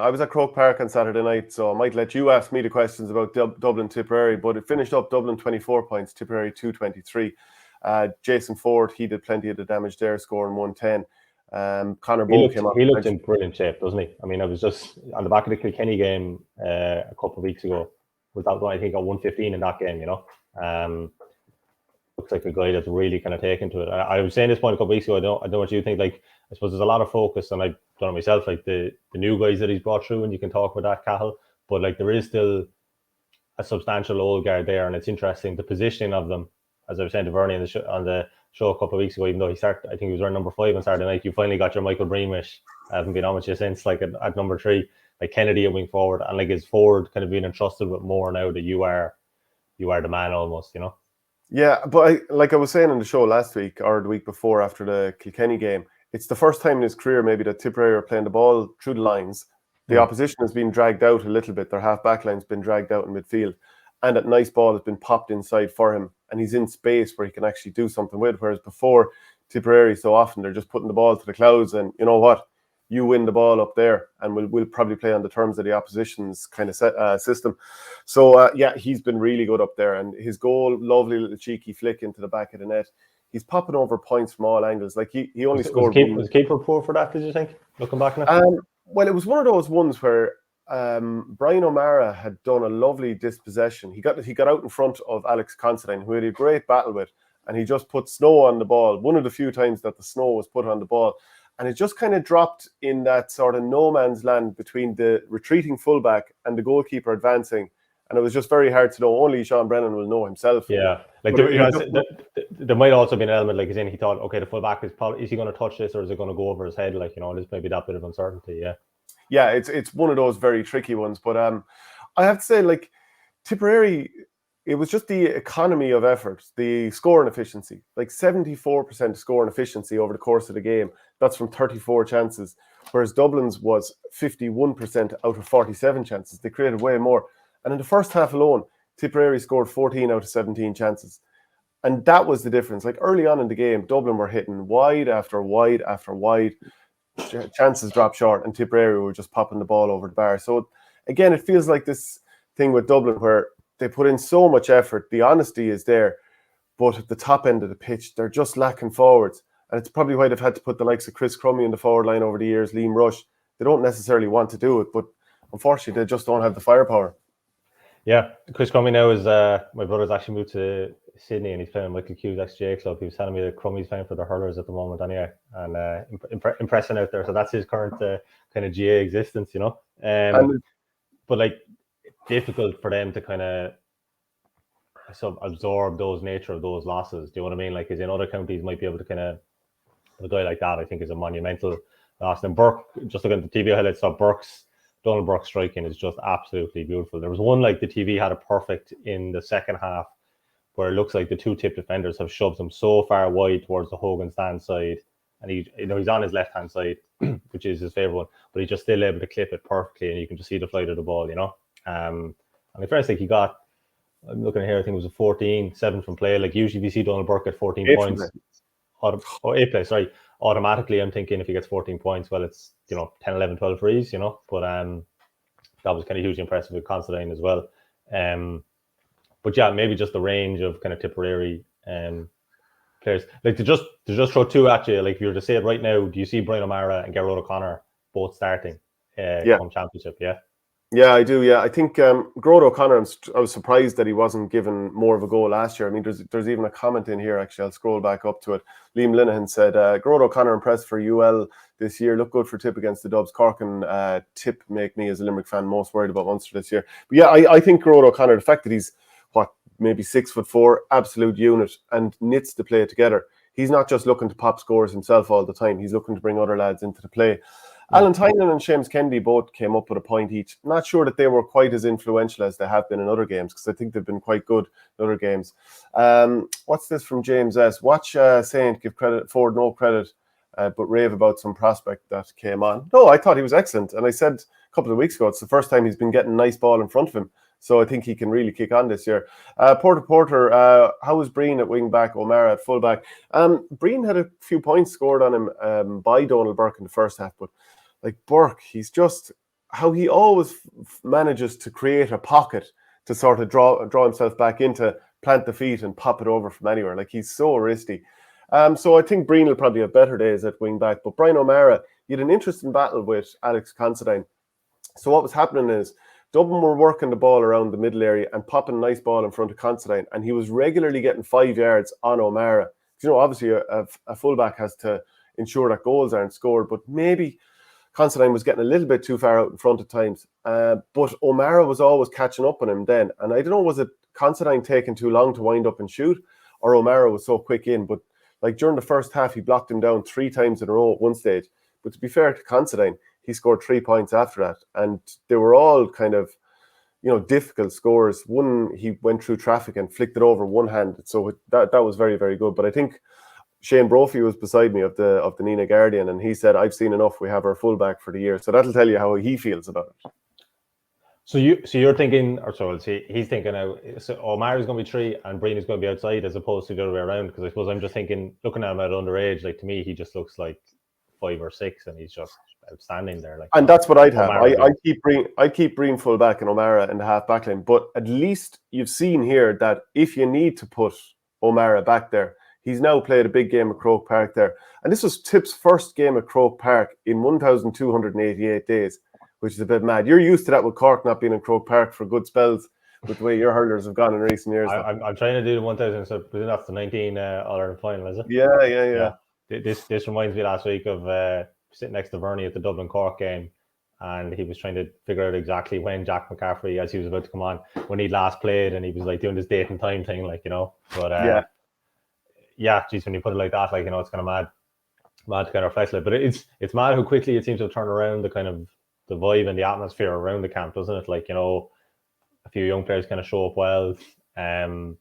I was at Croke Park on Saturday night, so I might let you ask me the questions about Dublin Tipperary, but it finished up Dublin 24 points, Tipperary 223. Jason Ford, he did plenty of the damage there, scoring 110. Conor Bowe came up. He looked in brilliant shape, doesn't he? I mean, I was just on the back of the Kilkenny game a couple of weeks ago. Without, I think, got 115 in that game, you know. Looks like a guy that's really kind of taken to it. I was saying this point a couple of weeks ago. I don't know what you think. Like, I suppose there's a lot of focus, and I've done it myself, like the new guys that he's brought through, and you can talk about that, Cahill. But like, there is still a substantial old guard there, and it's interesting the positioning of them. As I was saying to Bernie on the show a couple of weeks ago, even though I think he was wearing number 5 on Saturday night, you finally got your Michael Breamish. I haven't been on with you since, like at number 3, like Kennedy at wing forward, and like his forward kind of being entrusted with more now that you are the man almost, you know. Yeah, but like I was saying on the show last week or the week before after the Kilkenny game, it's the first time in his career maybe that Tipperary are playing the ball through the lines. The opposition has been dragged out a little bit. Their half-back line's been dragged out in midfield. And that nice ball has been popped inside for him. And he's in space where he can actually do something with. Whereas before, Tipperary, so often, they're just putting the ball to the clouds. And you know what? You win the ball up there. And we'll probably play on the terms of the opposition's kind of system. So, yeah, he's been really good up there. And his goal, lovely little cheeky flick into the back of the net. He's popping over points from all angles. Like, he only scored... Was keeper poor for that, did you think? Looking back now? Well, it was one of those ones where Brian O'Mara had done a lovely dispossession. He got out in front of Alex Considine, who he had a great battle with, and he just put snow on the ball. One of the few times that the snow was put on the ball. And it just kind of dropped in that sort of no man's land between the retreating fullback and the goalkeeper advancing. And it was just very hard to know. Only Sean Brennan will know himself. Yeah. Like there might also be an element, like, he thought, okay, the fullback is he going to touch this, or is it going to go over his head? Like, you know, there's maybe that bit of uncertainty. Yeah. Yeah, it's one of those very tricky ones. But I have to say, like, Tipperary, it was just the economy of effort, the scoring efficiency, like 74% scoring efficiency over the course of the game. That's from 34 chances, whereas Dublin's was 51% out of 47 chances. They created way more. And in the first half alone, Tipperary scored 14 out of 17 chances. And that was the difference. Like, early on in the game, Dublin were hitting wide after wide after wide. Chances dropped short, and Tipperary were just popping the ball over the bar. So, again, it feels like this thing with Dublin where they put in so much effort. The honesty is there. But at the top end of the pitch, they're just lacking forwards. And it's probably why they've had to put the likes of Chris Crummy in the forward line over the years, Liam Rush. They don't necessarily want to do it, but unfortunately, they just don't have the firepower. Yeah, Chris Crummy now is my brother's actually moved to Sydney, and he's playing Michael Hughes XJ club. He was telling me that Crummy's playing for the hurlers at the moment anyway, and impressing out there. So that's his current kind of GA existence, you know. But like, difficult for them to kind of absorb those nature of those losses. Do you know what I mean? Like, as in other counties might be able to kind of, a guy like that, I think, is a monumental loss. And Burke, just looking at the TV highlights, saw Donald Burke's striking is just absolutely beautiful. There was one, like, the TV had a perfect in the second half where it looks like the two tip defenders have shoved him so far wide towards the Hogan stand side, and he's on his left hand side, which is his favorite one, but he's just still able to clip it perfectly, and you can just see the flight of the ball, you know. And the first thing he got, I'm looking here, I think it was a 14, 7 from play. Like, usually if you see Donald Burke at 14 points, 8 play, sorry, automatically I'm thinking if he gets 14 points, well, it's, you know, 10, 11, 12 frees, you know. But that was kind of hugely impressive with Considine as well. But yeah, maybe just the range of kind of Tipperary players. Like, to just throw two at you, like, if you were to say it right now, do you see Brian O'Mara and Gerard O'Connor both starting come championship? Yeah, I do. Yeah, I think Gerard O'Connor, I was surprised that he wasn't given more of a go last year. I mean, there's even a comment in here, actually. I'll scroll back up to it. Liam Linehan said, Gerard O'Connor impressed for UL this year. Look good for Tip against the Dubs. Cork and Tip make me, as a Limerick fan, most worried about Munster this year. But yeah, I think Gerard O'Connor, the fact that he's, maybe 6'4", absolute unit, and knits the play together. He's not just looking to pop scores himself all the time. He's looking to bring other lads into the play. Alan Tynan and Seamus Kennedy both came up with a point each. Not sure that they were quite as influential as they have been in other games, because I think they've been quite good in other games. What's this from James S? Watch Saint give Ford no credit, but rave about some prospect that came on. No, I thought he was excellent. And I said a couple of weeks ago, it's the first time he's been getting a nice ball in front of him. So I think he can really kick on this year. Porter, how was Breen at wing back, O'Mara at full back? Breen had a few points scored on him by Donald Burke in the first half, but like Burke, he's just how he always manages to create a pocket to sort of draw himself back into, plant the feet and pop it over from anywhere. Like, he's so wristy. So I think Breen will probably have better days at wing back. But Brian O'Mara, he had an interesting battle with Alex Considine. So what was happening is Dublin were working the ball around the middle area and popping a nice ball in front of Considine, and he was regularly getting 5 yards on O'Mara. Obviously a fullback has to ensure that goals aren't scored, but maybe Considine was getting a little bit too far out in front at times. But O'Mara was always catching up on him then. And I don't know, was it Considine taking too long to wind up and shoot, or O'Mara was so quick in? But like during the first half, he blocked him down 3 times in a row at one stage. But to be fair to Considine, he scored 3 points after that. And they were all kind of, difficult scores. One, he went through traffic and flicked it over one hand. So that was very, very good. But I think Shane Brophy was beside me of the Nina Guardian, and he said, "I've seen enough. We have our fullback for the year." So that'll tell you how he feels about it. So you're thinking, or so he's thinking now. So O'Mara's going to be 3 and Breen is going to be outside, as opposed to the other way around. Because I suppose I'm just thinking, looking at him at underage, like to me, he just looks like 5 or 6, and he's just outstanding there. Like, and that's what I'd have. I keep Breen full back and O'Mara in the half back line. But at least you've seen here that if you need to put O'Mara back there, he's now played a big game at Croke Park there. And this was Tip's first game at Croke Park in 1,288 days, which is a bit mad. You're used to that with Cork not being in Croke Park for good spells with the way your hurlers have gone in recent years. I'm trying to do the 1,000, so that's the 19 All-Ireland final, is it? Yeah. This reminds me last week of sitting next to Bernie at the Dublin-Cork game, and he was trying to figure out exactly when Jack McCaffrey, as he was about to come on, when he last played, and he was like doing this date and time thing, like, But geez, when you put it like that, like, it's kind of mad to kind of reflect it. But it's mad how quickly it seems to have turned around the kind of the vibe and the atmosphere around the camp, doesn't it? Like, a few young players kind of show up well. The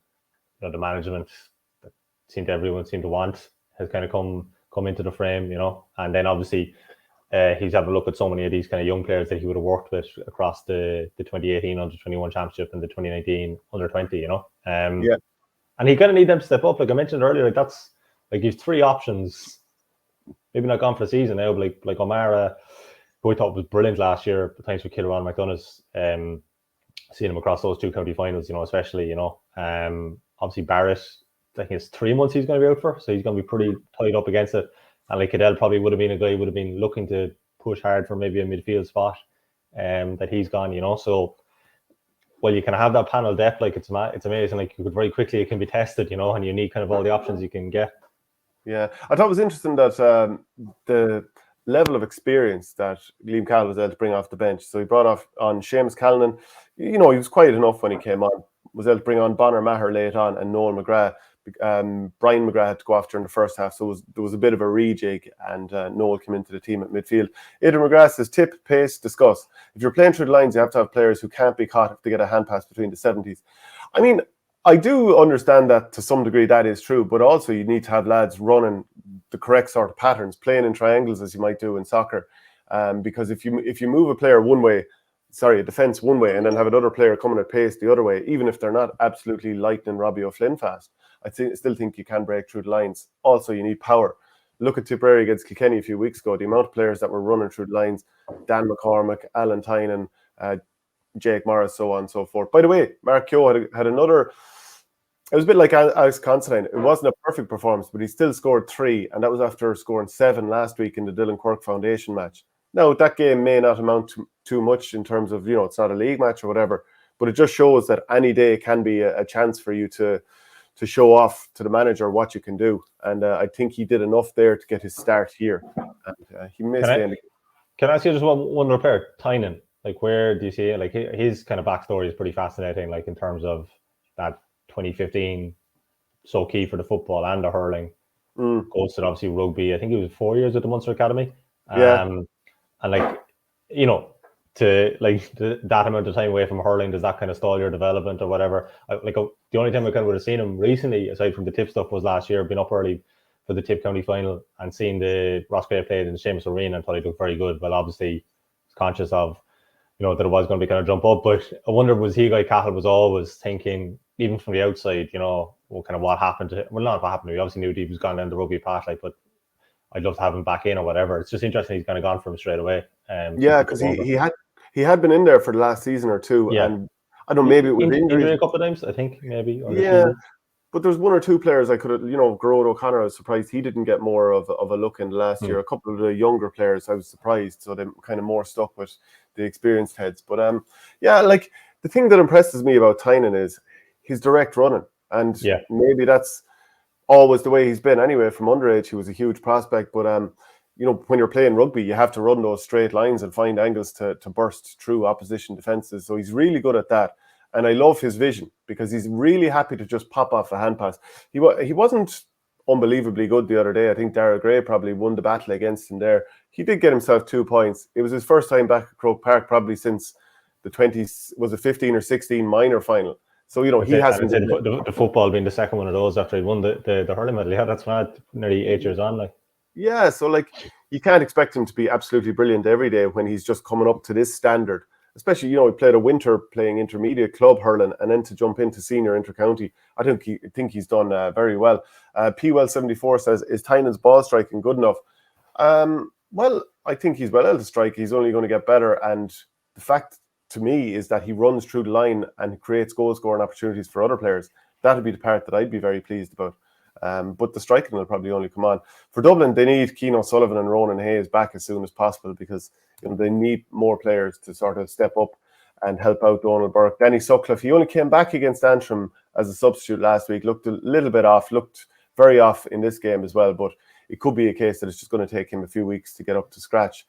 management that everyone seemed to want has kind of come into the frame, and then obviously he's having a look at so many of these kind of young players that he would have worked with across the 2018 under-21 championship and the 2019 under-20, And he kind of need them to step up. Like I mentioned earlier, like that's like you've 3 options, maybe not gone for the season now, but like O'Mara, who I thought was brilliant last year, thanks for Kilruan McDonough's, seeing him across those 2 county finals, especially, obviously Barrett, I think it's 3 months he's going to be out for, so he's going to be pretty tied up against it. And like Cadell probably would have been a guy who would have been looking to push hard for maybe a midfield spot, that he's gone, So, well, you can have that panel depth, like it's amazing. Like you could very quickly, it can be tested, and you need kind of all the options you can get. Yeah, I thought it was interesting that the level of experience that Liam Cahill was able to bring off the bench. So he brought on Seamus Callanan. He was quiet enough when he came on. Was able to bring on Bonner Maher late on and Noel McGrath. Brian McGrath had to go off during the first half, so there was a bit of a rejig, and Noel came into the team at midfield. Aidan McGrath says, tip, pace, discuss. If you're playing through the lines, you have to have players who can't be caught if they get a hand pass between the 70s. I mean, I do understand that to some degree that is true, but also you need to have lads running the correct sort of patterns, playing in triangles as you might do in soccer. Because if you move a player a defence one way, and then have another player coming at pace the other way, even if they're not absolutely lightning Robbie O'Flynn fast, I still think you can break through the lines. Also, you need power. Look at Tipperary against Kilkenny a few weeks ago, the amount of players that were running through the lines, Dan McCormick, Alan Tynan, Jake Morris, so on and so forth. By the way, Mark Keogh had another, it was a bit like Alex Considine. It wasn't a perfect performance, but he still scored 3, and that was after scoring 7 last week in the Dillon Quirk Foundation match. Now, that game may not amount to too much in terms of, it's not a league match or whatever, but it just shows that any day can be a chance for you to show off to the manager what you can do. And I think he did enough there to get his start here. And he missed the end. Can I ask you just one repair? Tynan, like where do you see it? Like his kind of backstory is pretty fascinating, like in terms of that 2015, so key for the football and the hurling. Goes to obviously rugby. I think it was 4 years at the Munster Academy. And like, to like that amount of time away from hurling, does that kind of stall your development or whatever? The only time I kind of would have seen him recently, aside from the Tip stuff, was last year, been up early for the Tip County final and seeing the Roscrea played in the Seamus Arena, and thought he looked very good. Well, obviously, conscious of, that it was going to be kind of jump up. But I wonder, was he a guy Cahill was always thinking, even from the outside, what happened to him? Well, not what happened to him. He obviously knew he was gone down the rugby path, but I'd love to have him back in or whatever. It's just interesting he's kind of gone from straight away. Because he He had been in there for the last season or two, Yeah. and I don't know, maybe it was Injury injuries. a couple of times, I think, maybe on the Yeah, season. but there's one or two players I could have, Gerard O'Connor, I was surprised he didn't get more of a look in last year. A couple of the younger players, I was surprised, so they're kind of more stuck with the experienced heads. But yeah, like the thing that impresses me about Tynan is his direct running, and Yeah. maybe that's always the way he's been anyway. From underage, he was a huge prospect, but when you're playing rugby, you have to run those straight lines and find angles to burst through opposition defenses. So he's really good at that. And I love his vision because he's really happy to just pop off a hand pass. He wasn't unbelievably good the other day. I think Dara Gray probably won the battle against him there. He did get himself 2 points. It was his first time back at Croke Park probably since the 20s, was it 15 or 16 minor final. So, he hasn't been... The football being the second one of those after he won the hurling medal. Yeah, that's mad. Nearly 8 years on. Like. Yeah, so you can't expect him to be absolutely brilliant every day when he's just coming up to this standard. Especially, he played a winter playing intermediate club hurling and then to jump into senior intercounty. I think he's done very well. P-Well74 says, is Tynan's ball striking good enough? Well, I think he's well able to strike. He's only going to get better. And the fact to me is that he runs through the line and creates goal scoring opportunities for other players. That would be the part that I'd be very pleased about. But the striking will probably only come on. For Dublin, they need Keane O'Sullivan and Ronan Hayes back as soon as possible because they need more players to sort of step up and help out Donald Burke. Danny Sutcliffe, he only came back against Antrim as a substitute last week, looked a little bit off, looked very off in this game as well, but it could be a case that it's just going to take him a few weeks to get up to scratch.